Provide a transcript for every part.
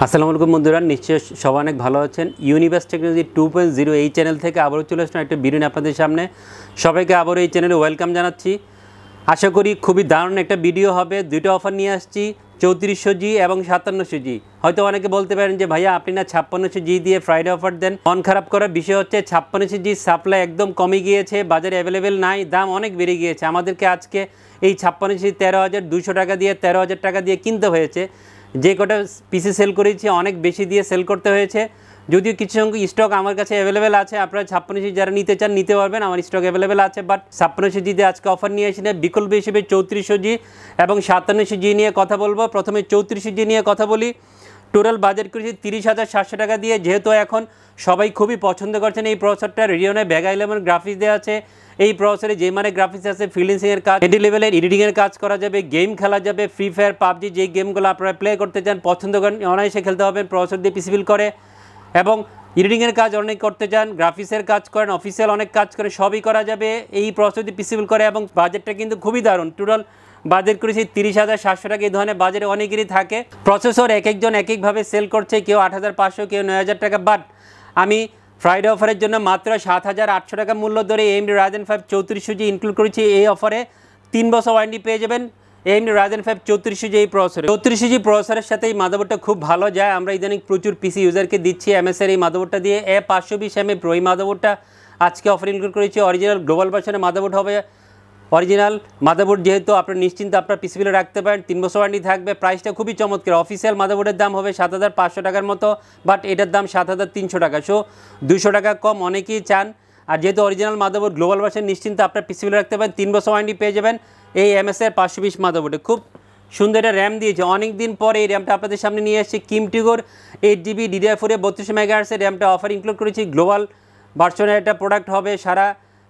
আসসালামু আলাইকুম বন্ধুরা, নিশ্চয়ই সবাই অনেক ভালো আছেন। ইউনিভার্স টেকনোলজি 2.0 এই চ্যানেল থেকে আবারও চলে আসলাম একটা ভিডিও নিয়ে আপনাদের সামনে। সবাইকে আবারও এই চ্যানেলে ওয়েলকাম জানাচ্ছি। আশা করি খুবই দারুণ একটা ভিডিও হবে। দুটো অফার নিয়ে আসছি, 3400G এবং 5700G। হয়তো অনেকে বলতে পারেন যে ভাইয়া আপনি না 5600G দিয়ে ফ্রাইডে অফার দেন। মন খারাপ করার বিষয় হচ্ছে 5600G সাপ্লাই একদম কমে গিয়েছে, বাজারে অ্যাভেলেবেল নাই, দাম অনেক বেড়ে গিয়েছে। আমাদেরকে আজকে এই 5600G 13,200 টাকা দিয়ে 13,000 টাকা দিয়ে কিনতে হয়েছে। যে কটা পিসি সেল করেছি অনেক বেশি দিয়ে সেল করতে হয়েছে। যদিও কিছু সংখ্যক স্টক আমার কাছে অ্যাভেলেবেল আছে, আপনারা 5600G যারা নিতে চান নিতে পারবেন, আমার স্টক অ্যাভেলেবেল আছে। বাট 5600Gতে আজকে অফার নিয়ে এসে বিকল্প হিসেবে 3400G এবং 5700G নিয়ে কথা বলবো। প্রথমে 3400G নিয়ে কথা বলি। টোটাল বাজেট করেছি 30,700 টাকা দিয়ে। যেহেতু এখন সবাই খুবই পছন্দ করছেন এই প্রসেসরটা, রেডিয়নে ভেগা 11 গ্রাফিক্স দেওয়া আছে। এই প্রসেসরে যে মানে গ্রাফিক্স আছে, ফ্রিল্যান্সিংয়ের কাজ, এন্ট্রি লেভেলের এডিটিংয়ের কাজ করা যাবে, গেম খেলা যাবে, ফ্রি ফায়ার, পাবজি, যেই গেমগুলো আপনারা প্লে করতে চান, পছন্দ করেন, অনায়াসে খেলতে হবে। প্রসেসর দিয়ে পিসি বিল্ড করে এবং এডিটিংয়ের কাজ অনেক করতে চান, গ্রাফিক্সের কাজ করেন, অফিসিয়াল অনেক কাজ করে, সবই করা যাবে এই প্রসেসর দিয়ে পিসি বিল্ড করে। এবং বাজেটটা কিন্তু খুবই দারুণ। টোটাল বাজেট করেছি 30,700 টাকা। এই ধরনের বাজারে অনেকেরই থাকে। প্রসেসর এক একজন এক একভাবে সেল করছে, কেউ 8,500, কেউ 9,000 টাকা। বাট আমি ফ্রাইডে অফারের জন্য মাত্র 7,800 টাকা মূল্য ধরে AMD Ryzen 5 3400G ইনক্লুড করেছি। এই অফারে 3 বছর ওয়ারেন্টি পেয়ে যাবেন AMD Ryzen 5 3400G এই প্রসেসরে। 3400G প্রসেসরের সাথে এই মাদারবোর্ডটা খুব ভালো যায়। আমরা ইদানিং প্রচুর পিসি ইউজারকে দিচ্ছি MSের এই মাদারবোর্ডটা দিয়ে। A520 Pro এই মাদারবোর্ডটা আজকে অফার ইনক্লুড করেছি। অরিজিনাল গ্লোবাল ভার্সনের মাদারবোর্ড হবে। অরিজিনাল মাদারবোর্ড যেহেতু আপনার নিশ্চিন্তে আপনার পিসি বিলে রাখতে পারেন, 3 বছর ওয়ারেন্টি থাকবে। প্রাইসটা খুবই চমৎকার। অফিসিয়াল মাদারবোর্ডের দাম হবে 7,500 টাকার মতো, বাট এটার দাম 7,300 টাকা। সো 200 টাকা কম অনেকেই চান। আর যেহেতু অরিজিনাল মাদারবোর্ড গ্লোবাল ভার্সন, নিশ্চিন্তে আপনার পিসি বিলে রাখতে পারেন, 3 বছর ওয়ারেন্টি পেয়ে যাবেন এই MSের 520 মাদারবোর্ডে। খুব সুন্দর একটা র্যাম দিয়েছে। অনেক দিন পরে এই র্যামটা আপনাদের সামনে নিয়ে এসেছি। কিমটিগোর 8GB DDR4 32 MHz র্যামটা অফার ইনক্লুড করেছি। গ্লোবাল ভার্সনের একটা প্রোডাক্ট হবে, সারা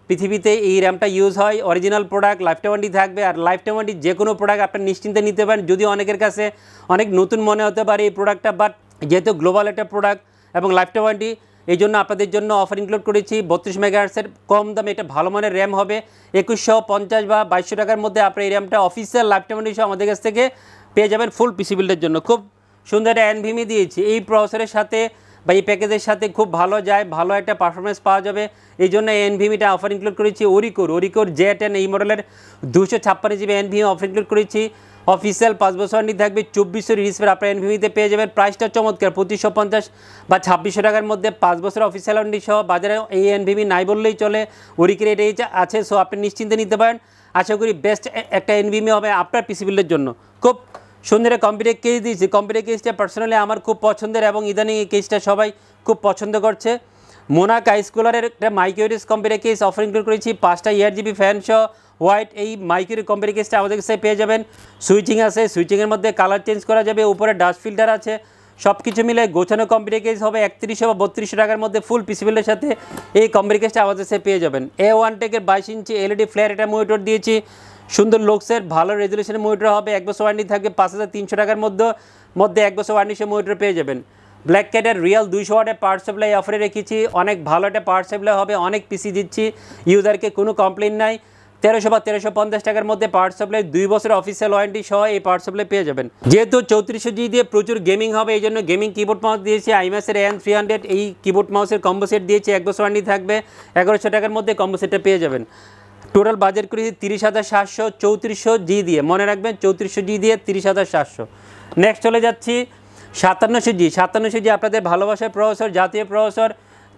পৃথিবীতে এই র্যামটা ইউজ হয়। Original product, life time warranty থাকবে। আর লাইফ টাইম ওয়ারেন্টি যে কোনো প্রোডাক্ট আপনার নিশ্চিন্তে নিতে পারেন। যদিও অনেকের কাছে অনেক নতুন মনে হতে পারে এই প্রোডাক্টটা, বাট যেহেতু গ্লোবাল একটা প্রোডাক্ট এবং লাইফ টাইম ওয়ারেন্টি, এই জন্য আপনাদের জন্য অফার ইনক্লুড করেছি। 32 MHz কম দামে একটা ভালো মানের র্যাম হবে। 2150 বা 2200 টাকার মধ্যে আপনার এই র্যামটা অফিসিয়াল লাইফ টাইম ওয়ারেন্টি সহ আমাদের কাছ থেকে পেয়ে যাবেন ফুল পিসি বিল্ডের জন্য। খুব সুন্দর একটা NVMe দিয়েছি এই প্রসেসরের সাথে বা এই প্যাকেজের সাথে, খুব ভালো যায়, ভালো একটা পারফরমেন্স পাওয়া যাবে। এই জন্য এই NVMeটা অফার ইনক্লুড করেছি। ওরিকোর Z10 এই মডেলের 256GB NVMe অফার ইনক্লুড করেছি। অফিসিয়াল 5 বছর ওয়ারেন্টি থাকবে। 2400 রিসপের আপনার NVMeতে পেয়ে যাবেন। প্রাইসটা চমৎকার, 2550 বা 2600 টাকার মধ্যে 5 বছর অফিসিয়াল ওয়ারেন্টি সহ। বাজারে এই NVMe নাই বললেই চলে, ওরিকের এটাই আছে। সো আপনি নিশ্চিন্তে নিতে পারেন। আশা করি বেস্ট একটা NVMe হবে আপনার পিসি বিল্ডের জন্য। খুব সুন্দর কম্পিউটার কেস দিয়েছি। কম্পিউটার কেসটা পার্সোনালি আমার খুব পছন্দের এবং ইদানিং এই কেসটা সবাই খুব পছন্দ করছে। মোনাক আইস্কুলারের একটা মাইক্রোরিস কম্পিউটার কেস অফার ইনক্লুড করেছি। 5টা ERGB ফ্যান সহ হোয়াইট এই মাইক্রোরি কম্পিউটার কেসটা আমাদের কাছে পেয়ে যাবেন। সুইচিং আছে, সুইচিংয়ের মধ্যে কালার চেঞ্জ করা যাবে, উপরে ডাস্ট ফিল্টার আছে। সব কিছু মিলে গোছানো কম্পিউটার কেস হবে। 3100 বা 3200 টাকার মধ্যে ফুল পিসি বিলের সাথে এই কম্পিউটার কেসটা আমাদের কাছে পেয়ে যাবেন। A1 টেকের 22 ইঞ্চি LED ফ্ল্যাট একটা মনিটর দিয়েছি। সুন্দর লুকসের ভালো রেজলিউশনের মনিটর হবে। 1 বছর ওয়ারেন্টি থাকবে। 5,300 টাকার মধ্যে 1 বছর ওয়ারেন্টি সহ মনিটর পেয়ে যাবেন। ব্ল্যাক ক্যাটের রিয়েল 200 ওয়াটের পাওয়ার সাপ্লাই অফারে রেখেছি। অনেক ভালো একটা পাওয়ার সাপ্লাই হবে। অনেক পিসি দিচ্ছি ইউজারকে, কোনো কমপ্লেন নাই। 1300 বা 1350 টাকার মধ্যে পাওয়ার সাপ্লাই, 2 বছরের অফিসিয়াল ওয়ারেন্টি সহ এই পাওয়ার সাপ্লাই পেয়ে যাবেন। যেহেতু 3400G দিয়ে প্রচুর গেমিং হবে, এই জন্য গেমিং কিবোর্ড মাউস দিয়েছি। আইম্যাসের AN300 এই কিবোর্ড মাউসের কম্বো সেট দিয়েছি। 1 বছর ওয়ারেন্টি থাকবে। 1100 টাকার মধ্যে কম্বো সেটটা পেয়ে যাবেন। টোটাল বাজেট করেছি 30,700 3400G দিয়ে। মনে রাখবেন 3400G দিয়ে 30,700। নেক্সট চলে যাচ্ছি 5700G আপনাদের ভালোবাসার প্রসেসর, জাতীয় প্রসেসর।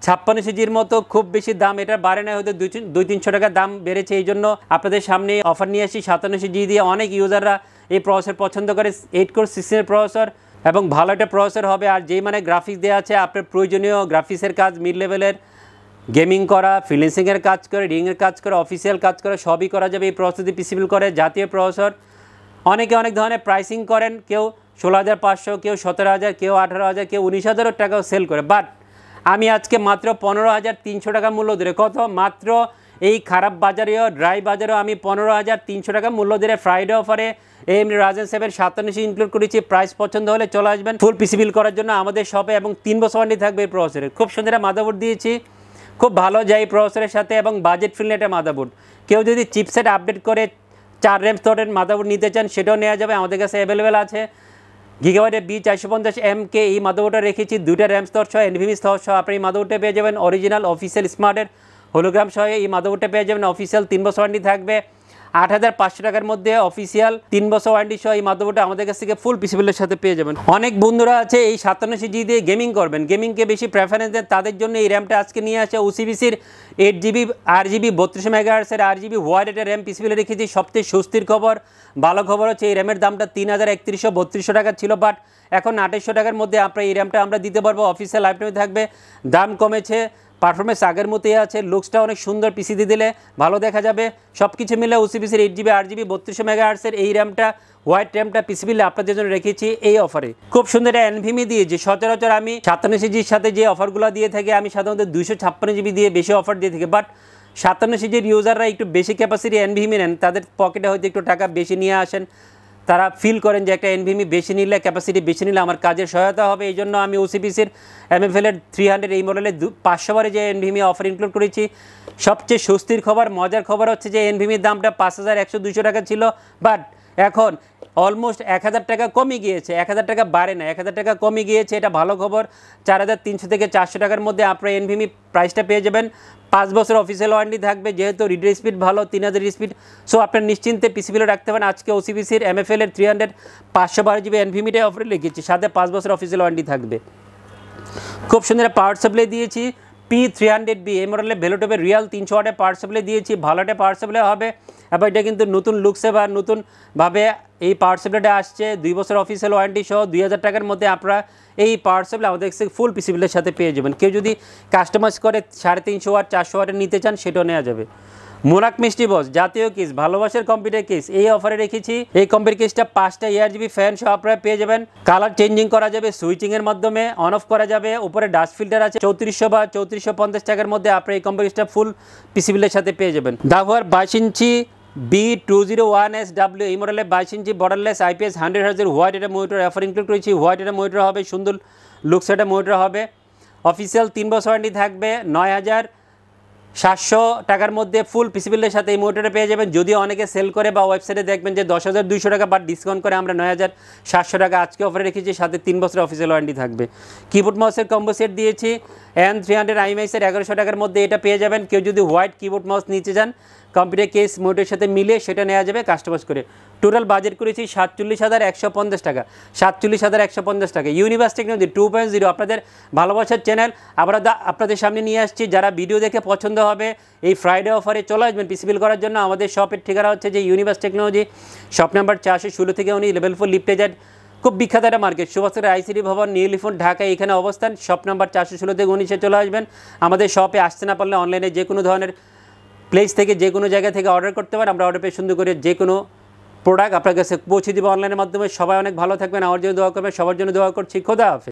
5600Gর মতো খুব বেশি দাম এটা বাড়ে না, হয়তো 200-300 টাকা দাম বেড়েছে। এই জন্য আপনাদের সামনে অফার নিয়ে আসি 5700G দিয়ে। অনেক ইউজাররা এই প্রসেসর পছন্দ করে। 8 কোর 16 প্রসেসর এবং ভালো একটা প্রসেসর হবে। আর যেই মানে গ্রাফিক্স দেওয়া আছে, আপনার প্রয়োজনীয় গ্রাফিক্সের কাজ, মিড লেভেলের গেমিং করা, ফ্রিল্যান্সিংয়ের কাজ করে, রিংয়ের কাজ করে, অফিসিয়াল কাজ করে, সবই করা যাবে এই প্রসেসর দিয়ে পিসি বিল্ড করে। জাতীয় প্রসেসর। অনেকে অনেক ধরনের প্রাইসিং করেন, কেউ 16,500, কেউ 17,000, কেউ 18,000, কেউ 19,000 টাকাও সেল করে। বাট আমি আজকে মাত্র 15,300 টাকা মূল্য ধরে, কত মাত্র এই খারাপ বাজারেও, ড্রাই বাজারেও আমি 15,300 টাকা মূল্য ধরে ফ্রাইডে অফারে AMD Ryzen 7 5700 ইনক্লুড করেছি। প্রাইস পছন্দ হলে চলে আসবেন ফুল পিসি বিল্ড করার জন্য আমাদের শপে, এবং 3 বছর ওয়ারেন্টি থাকবে এই প্রসেসরে। খুব সুন্দর মাদারবোর্ড দিয়েছি, খুব ভালো যায় প্রসেসরের সাথে এবং বাজেট ফ্রেন্ডলি একটা মাদারবোর্ড। কেউ যদি চিপসেট আপডেট করে 4 RAM স্লটের মাদারবোর্ড নিতে চান সেটাও নেওয়া যাবে, আমাদের কাছে অ্যাভেলেবেল আছে। গিগাবাইটের B450MK এই মাদারবোর্ডটা রেখেছি, 2টা র্যাম স্তর সহ এনভিএমই স্তর সহ। আপনি এই মাদারবোর্ডটা পেয়ে যাবেন অরিজিনাল অফিসিয়াল স্মার্টের হোলোগ্রাম সহ। এই মাদারবোর্ডটা পেয়ে যাবেন অফিসিয়াল 3 বছর ওয়ারেন্টি থাকবে। 8,500 টাকার মধ্যে অফিসিয়াল 3 বছর ওয়ারেন্টি সহ এই মাদারবোর্ডটা আমাদের কাছ থেকে ফুল পিসিবিলের সাথে পেয়ে যাবেন। অনেক বন্ধুরা আছে এই 57GB দিয়ে গেমিং করবেন, গেমিংকে বেশি প্রেফারেন্স দেন, তাদের জন্য এই র্যামটা আজকে নিয়ে আসে OCBCর 8GB RGB 32 মেগাহার্টজের RGB ওয়াইড একটা র্যাম পিসিবিলে রেখেছি। সবচেয়ে স্বস্তির খবর, ভালো খবর হচ্ছে এই র্যামের দামটা 3,3132 টাকা ছিল, বাট এখন 2800 টাকার মধ্যে আপনার এই র্যামটা আমরা দিতে পারবো। অফিসিয়াল লাইফ টাইমে থাকবে, দাম কমেছে, পারফরমেন্স আগের মতোই আছে, লুকসটা অনেক সুন্দর, পিসি দিয়ে দিলে ভালো দেখা যাবে। সব কিছু মিলে OCBCর 8GB RGB 32 মেগাহার্টজের এই র্যামটা, হোয়াইট র্যামটা পিসিবিলে আপনাদের জন্য রেখেছি এই অফারে। খুব সুন্দর একটা এনভিএমই দিয়ে, যে সচরাচর আমি 57GBর সাথে যে অফারগুলো দিয়ে থাকি, আমি সাধারণত 256GB দিয়ে বেশি অফার দিয়ে থাকি, বাট 57GBর ইউজাররা একটু বেশি ক্যাপাসিটি এনভিএমই নেন, তাদের পকেটে হয়তো একটু টাকা বেশি নিয়ে আসেন, তারা ফিল করেন যে একটা এনভিএমই বেশি নিলে, ক্যাপাসিটি বেশি নিলে আমার কাজের সহায়তা হবে। এই জন্য আমি OCBCর MFL-এর 300 এই মডেলের 500 বারে যে এনভিএমই অফার ইনক্লুড করেছি। সবচেয়ে স্বস্তির খবর, মজার খবর হচ্ছে যে এনভিএমির দামটা 5,100-200 টাকা ছিল, বাট এখন অলমোস্ট 1000 টাকা কমে গিয়েছে, 1000 টাকা বাড়ে না, 1000 টাকা কমে গিয়েছে, এটা ভালো খবর। 4,300 থেকে 400 টাকার মধ্যে আপনার এনভিএমি প্রাইসটা পেয়ে যাবেন। 5 বছর অফিসিয়াল ওয়ারেন্টি থাকবে, যেহেতু রিড স্পিড ভালো, 3000 স্পিড, সো আপনার নিশ্চিন্তে পিসিবিলে রাখতে পারেন। আজকে OCBCর MFL-এর 300 512GB এনভিএমিটা অফারে লেগেছি, সাথে 5 বছর অফিসিয়াল ওয়ারেন্টি থাকবে। খুব সুন্দর পাওয়ার সাপ্লাই দিয়েছি P300B এই মডেলের ভেলোটপের রিয়াল 300 ওয়াটের পাওয়ার সাপ্লাই দিয়েছি, ভালো একটা পাওয়ার সাপ্লাই হবে। এবার এটা কিন্তু নতুন লুকসে বা নতুনভাবে এই পাওয়ার সাপ্লাইটা আসছে, 2 বছর অফিসিয়াল ওয়ারেন্টি সহ 2000 টাকার মধ্যে আপনারা এই পাওয়ার সাপ্লাই আমাদের কাছে ফুল পিসিবিলের সাথে পেয়ে যাবেন। কেউ যদি কাস্টমাইজ করে 350 ওয়াট 400 ওয়াটের নিতে চান, সেটাও নেওয়া যাবে। মোনাক মিষ্টি বস জাতীয় কেস, ভালোবাসার কম্পিউটার কেস এই অফারে রেখেছি। এই কম্পিউটার কেসটা 5টা ARGB ফ্যান সহ আপনারা পেয়ে যাবেন। কালার চেঞ্জিং করা যাবে, সুইচিংয়ের মাধ্যমে অন অফ করা যাবে, উপরে ডাস্ট ফিল্টার আছে। 3400 বা 3450 টাকার মধ্যে আপনারা এই কম্পিউটার কেসটা ফুল পিসিবিলের সাথে পেয়ে যাবেন। দাভোয়ার 22 ইঞ্চি B201SW এই মডেলের 22 ইঞ্চি বর্ডারলেস IPS 100Hz হোয়াইট এটা মনিটর অফার ইনক্লুড করেছি। হোয়াইট এটা মনিটর হবে, সুন্দর লুকস এটা মনিটর হবে। অফিসিয়াল 3 বছর ওয়ারেন্টি থাকবে। 9,700 টাকার মধ্যে ফুল পিসিবিলের সাথে এই মনিটরটা পেয়ে যাবেন। যদিও অনেকে সেল করে বা ওয়েবসাইটে দেখবেন যে 10,200 টাকা, বাট ডিসকাউন্ট করে আমরা 9,700 টাকা আজকে অফারে রেখেছি, সাথে 3 বছর অফিসিয়াল ওয়ারেন্টি থাকবে। কিবোর্ড মাউসের কম্বো সেট দিয়েছি N300 IMX-এর 1100 টাকার মধ্যে এটা পেয়ে যাবেন। কেউ যদি হোয়াইট কিবোর্ড মাউস নিতে চান কম্পিউটার কেস মনিটরের সাথে মিলিয়ে, সেটা নেওয়া যাবে কাস্টমাইজ করে। টোটাল বাজেট করেছি 47,150 টাকা, 47,150 টাকা। ইউনিভার্স টেকনোলজি 2.0 আপনাদের ভালোবাসার চ্যানেল আমরা আপনাদের সামনে নিয়ে আসছি। যারা ভিডিও দেখে পছন্দ হবে এই ফ্রাইডে অফারে চলে আসবেন পিসিবিল করার জন্য। আমাদের শপের ঠিকানা হচ্ছে যে ইউনিভার্স টেকনোলজি, শপ নাম্বার 416 থেকে উনি লেভেল 4 লিফটে যান। খুব বিখ্যাত একটা মার্কেট, সুভাষচন্দ্র ICT ভবন, নিউ এলিফ্যান্ট, ঢাকা, এখানে অবস্থান। শপ নাম্বার 416 থেকে 19-এ চলে আসবেন। আমাদের শপে আসতে না পারলে অনলাইনে যে কোনো ধরনের প্লেস থেকে, যে কোনো জায়গা থেকে অর্ডার করতে পারেন। আমরা অর্ডার পেয়ে সুন্দর করে যে কোনো প্রোডাক্ট আপনার কাছে পৌঁছে দেবো অনলাইনের মাধ্যমে। সবাই অনেক ভালো থাকবেন, আমার জন্য দোয়া করবেন, সবার জন্য দোয়া করছি। খোদা হাফেজ।